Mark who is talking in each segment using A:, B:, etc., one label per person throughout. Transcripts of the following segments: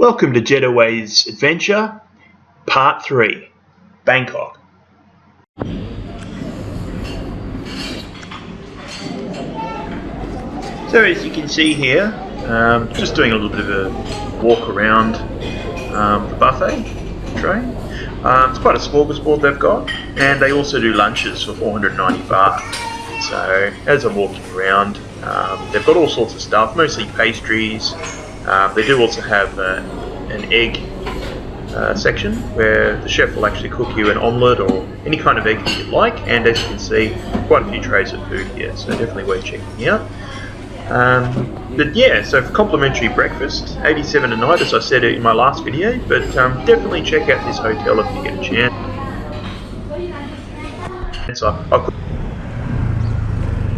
A: Welcome to Jetaway's Adventure, Part 3, Bangkok. So as you can see here, just doing a little bit of a walk around the buffet train. It's quite a smorgasbord they've got, and they also do lunches for 490 baht. So as I'm walking around, they've got all sorts of stuff, mostly pastries. They do also have an egg section where the chef will actually cook you an omelette or any kind of egg that you'd like, and as you can see, quite a few trays of food here, so definitely worth checking out. But yeah, so for complimentary breakfast, 87 a night, as I said in my last video, but definitely check out this hotel if you get a chance.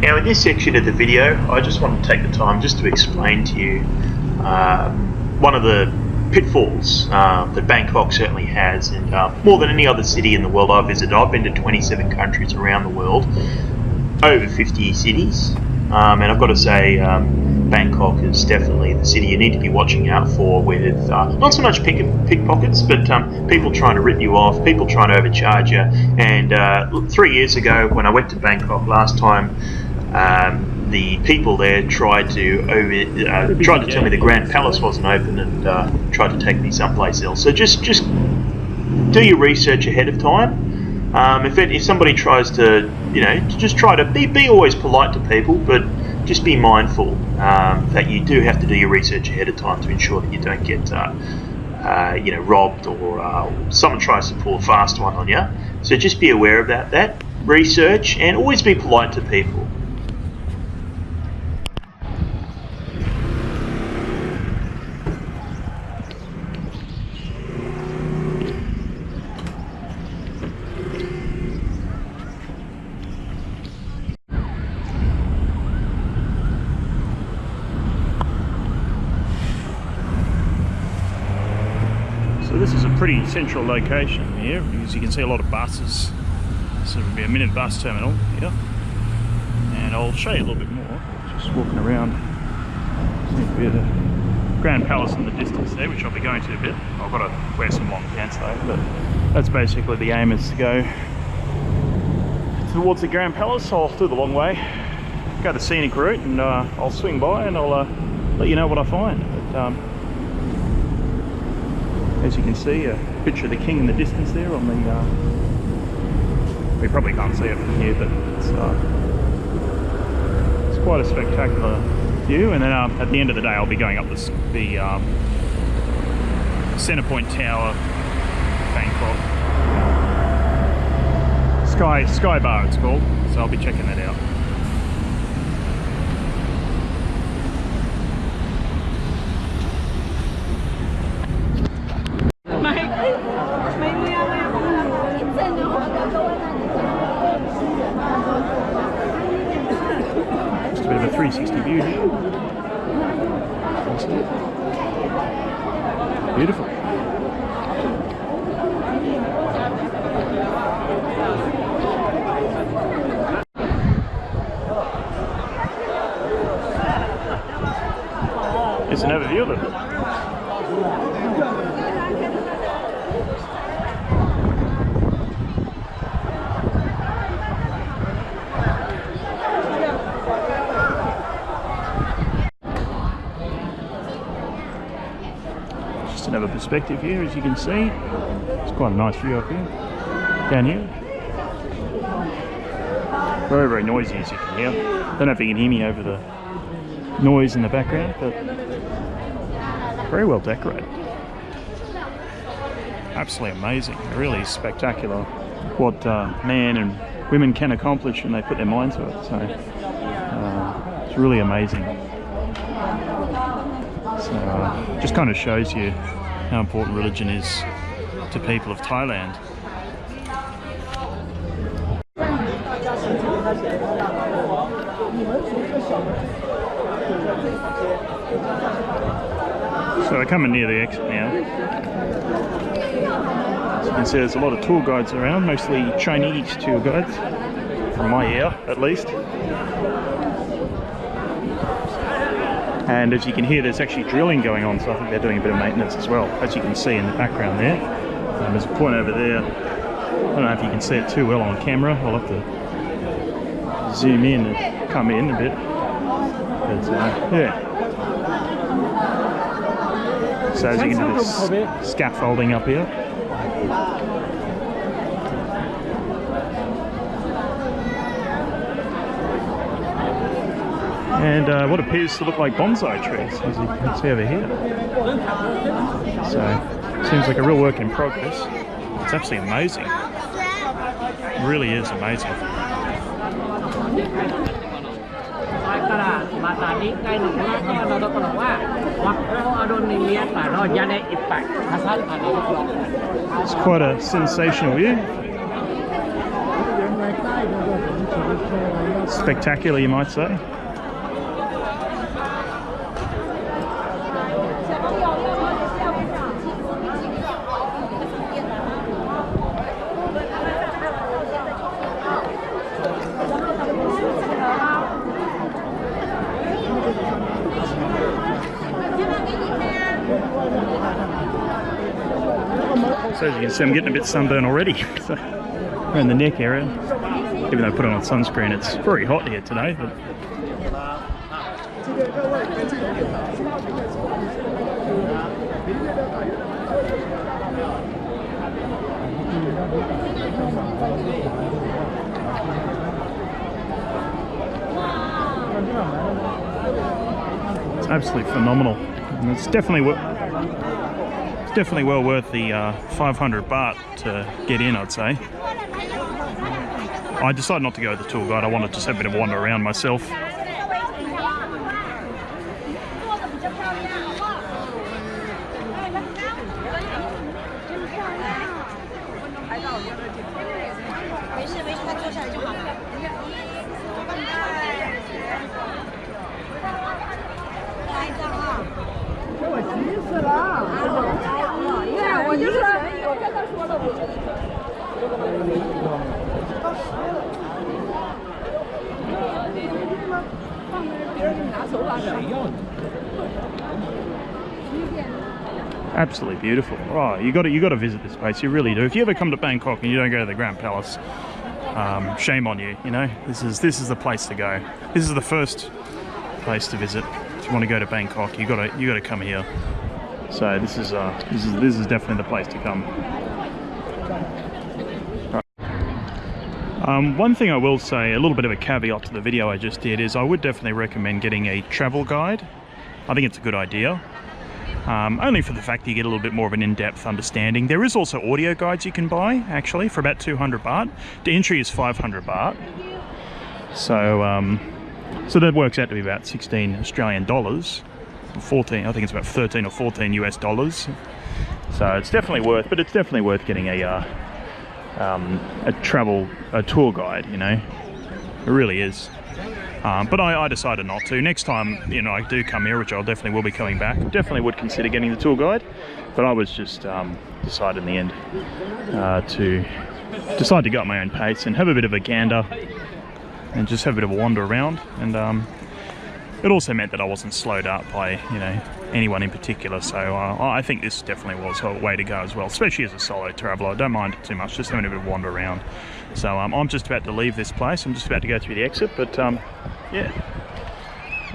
A: Now in this section of the video, I just want to take the time just to explain to you one of the pitfalls that Bangkok certainly has, and more than any other city in the world I've visited. I've been to 27 countries around the world, over 50 cities, and I've got to say Bangkok is definitely the city you need to be watching out for, with not so much pickpockets, but people trying to rip you off, people trying to overcharge you. And 3 years ago when I went to Bangkok last time, the people there tried to tell me the Grand Palace wasn't open, and tried to take me someplace else. So just do your research ahead of time. If somebody tries to, just try to be always polite to people, but just be mindful that you do have to do your research ahead of time to ensure that you don't get robbed, or someone tries to pull a fast one on you. So just be aware about that. Research, and always be polite to people.
B: So this is a pretty central location here, because you can see a lot of buses. So it'll be a minute bus terminal here, and I'll show you a little bit more. Just walking around, seems to be the Grand Palace in the distance there, which I'll be going to a bit. I've got to wear some long pants though, but that's basically the aim, is to go towards the Grand Palace. I'll do the long way, go the scenic route, and I'll swing by and I'll let you know what I find. But, as you can see, a picture of the king in the distance there on the, we probably can't see it from here, but it's quite a spectacular view. And then at the end of the day, I'll be going up the Centre Point Tower, Bangkok. Sky Bar it's called, so I'll be checking that out. Just a bit of a 360 view here. Beautiful. Here's an overview of it. Another perspective here, as you can see. It's quite a nice view up here, down here. Very, very noisy, as you can hear. Don't know if you can hear me over the noise in the background, but very well decorated. Absolutely amazing. Really spectacular what man and women can accomplish when they put their mind to it. So it's really amazing. So just kind of shows you how important religion is to people of Thailand. So we're coming near the exit now. As you can see, there's a lot of tour guides around, mostly Chinese tour guides, from my ear at least. And as you can hear, there's actually drilling going on, so I think they're doing a bit of maintenance as well, as you can see in the background there. There's a point over there. I don't know if you can see it too well on camera. I'll have to zoom in and come in a bit. But yeah. So as you can do, this scaffolding up here. And what appears to look like bonsai trees, as you can see over here. So, seems like a real work in progress. It's absolutely amazing. It really is amazing. It's quite a sensational view. Spectacular, you might say. So as you can see, I'm getting a bit sunburned already. So, around the neck area. Even though I put on sunscreen, it's very hot here today. But it's absolutely phenomenal. And it's definitely well worth the 500 baht to get in, I'd say. I decided not to go with the tour guide. I wanted to just have a bit of a wander around myself. Absolutely beautiful. Oh, you got to visit this place. You really do. If you ever come to Bangkok and you don't go to the Grand Palace, shame on you. You know, this is the place to go. This is the first place to visit. If you want to go to Bangkok, you got to come here. So this is definitely the place to come. One thing I will say, a little bit of a caveat to the video I just did, is I would definitely recommend getting a travel guide. I think it's a good idea. Only for the fact that you get a little bit more of an in-depth understanding. There is also audio guides you can buy, actually, for about 200 baht. The entry is 500 baht. So, so that works out to be about 16 Australian dollars. 14, I think it's about 13 or 14 US dollars. So it's definitely worth, but it's definitely worth getting a tour guide, you know. It really is. But I decided not to. Next time, you know, I do come here, which I definitely will be coming back, definitely would consider getting the tour guide. But I was just decided in the end to go at my own pace and have a bit of a gander and just have a bit of a wander around. And it also meant that I wasn't slowed up by, you know, anyone in particular. So I think this definitely was a way to go as well, especially as a solo traveller. I don't mind it too much, just having a bit of a wander around. So I'm just about to leave this place. I'm just about to go through the exit, but yeah,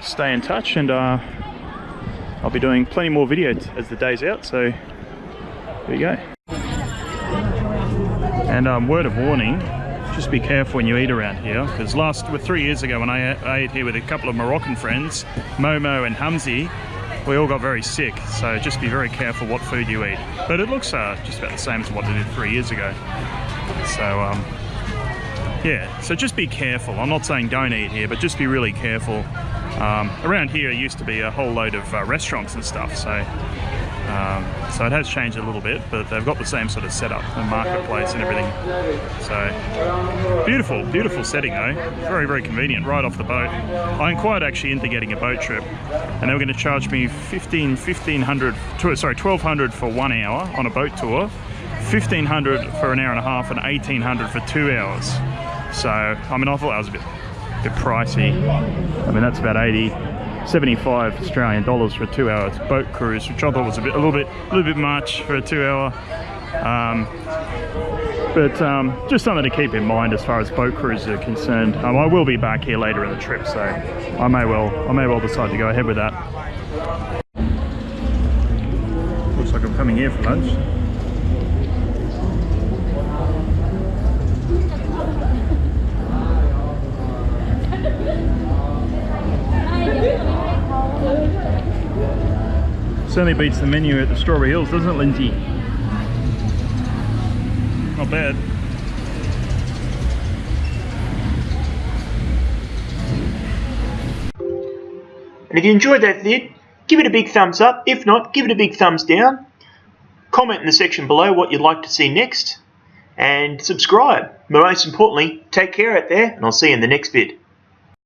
B: stay in touch, and I'll be doing plenty more videos as the day's out. So there you go. And word of warning, just be careful when you eat around here, because 3 years ago when I ate here with a couple of Moroccan friends, Momo and Hamzi, we all got very sick. So just be very careful what food you eat. But it looks just about the same as what they did 3 years ago. So yeah, so just be careful. I'm not saying don't eat here, but just be really careful. Around here used to be a whole load of restaurants and stuff, so so it has changed a little bit, but they've got the same sort of setup, the marketplace and everything. So beautiful, beautiful setting though. Very, very convenient, right off the boat. I inquired actually into getting a boat trip, and they were going to charge me $1,200 for 1 hour on a boat tour, $1,500 for an hour and a half, and $1,800 for 2 hours. So I mean, I thought that was a bit pricey. I mean, that's about 80, 75 Australian dollars for a 2-hour boat cruise, which I thought was a little bit much for a 2-hour. But just something to keep in mind as far as boat cruises are concerned. I will be back here later in the trip, so I may well decide to go ahead with that. Looks like I'm coming here for lunch. Certainly beats the menu at the Strawberry Hills, doesn't it, Lindsay? Not bad.
A: And if you enjoyed that vid, give it a big thumbs up. If not, give it a big thumbs down. Comment in the section below what you'd like to see next. And subscribe. But most importantly, take care out there, and I'll see you in the next vid.